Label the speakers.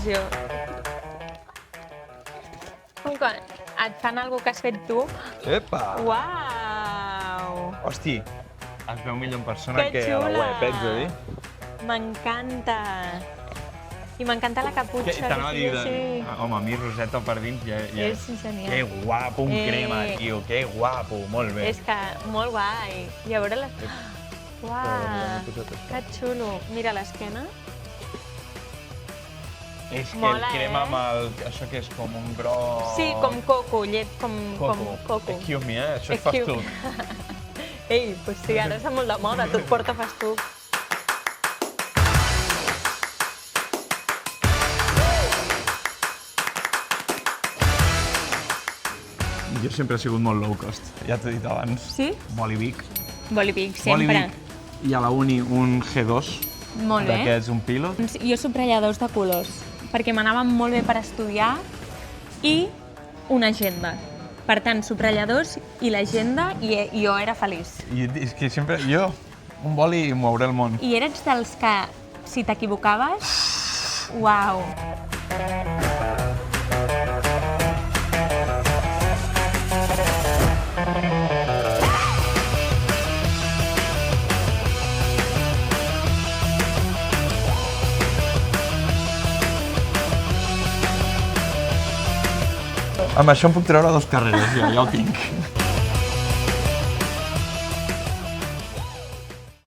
Speaker 1: il·lusió. Com que et fan alguna que has fet tu.
Speaker 2: Epa!
Speaker 1: Uau!
Speaker 2: Hosti, es veu millor en persona
Speaker 1: Que
Speaker 2: que a la
Speaker 1: xula!
Speaker 2: web, ets a dir?
Speaker 1: M'encanta. I m'encanta la caputxa.
Speaker 2: T'anava a dir,
Speaker 1: sí.
Speaker 2: home, a mi roseta per dins ja...
Speaker 1: És genial.
Speaker 2: Que guapo, un crema, tio, que guapo, molt bé.
Speaker 1: És que molt guai. I a veure les... Uau, que xulo. Mira l'esquena.
Speaker 2: És que
Speaker 1: Mola,
Speaker 2: el crema
Speaker 1: eh?
Speaker 2: amb el... Això que és com un gros...
Speaker 1: Sí, com coco, llet com coco.
Speaker 2: Excuse me, això és fast food.
Speaker 1: Ei, doncs sí, ara està molt de moda, tot porta fast food.
Speaker 2: Jo sempre he sigut molt low cost, ja t'ho he dit abans.
Speaker 1: Sí?
Speaker 2: Boli Vic.
Speaker 1: Boli Vic, sempre.
Speaker 2: Boli Vic i a la uni un G2.
Speaker 1: Molt bé.
Speaker 2: D'aquests, un pilot.
Speaker 1: Jo subratlladors de colors, perquè m'anaven molt bé per estudiar i una agenda. Per tant, subratlladors i l'agenda i jo era feliç.
Speaker 2: I és que sempre, jo, un boli i mouré el món.
Speaker 1: I eres dels que, si t'equivocaves, uau.
Speaker 2: Amb això em puc treure 2 carreres, ja ho tinc.